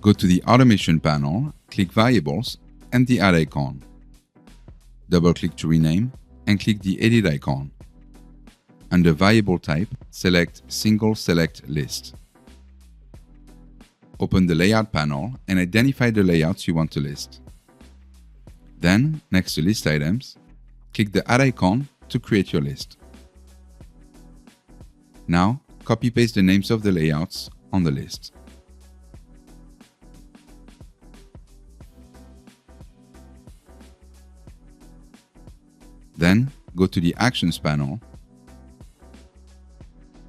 Go to the Automation panel, click Variables and the Add icon. Double-click to rename and click the Edit icon. Under Variable Type, select Single Select List. Open the Layout panel and identify the layouts you want to list. Then, next to List Items, click the Add icon to create your list. Now, copy-paste the names of the layouts on the list. Then, go to the Actions panel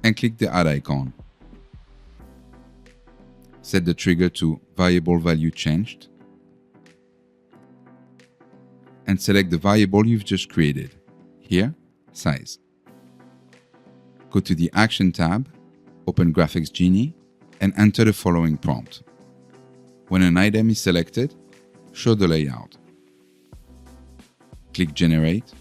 and click the Add icon. Set the trigger to Variable Value Changed and select the variable you've just created. Here, Size. Go to the Action tab, open GraFx Genie, and enter the following prompt. When an item is selected, show the layout. Click Generate.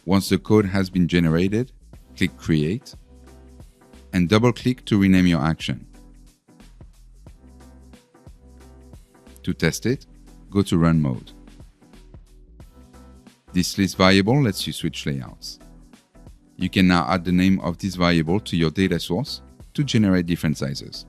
Once the code has been generated, click Create and double-click to rename your action. To test it, go to Run mode. This list variable lets you switch layouts. You can now add the name of this variable to your data source to generate different sizes.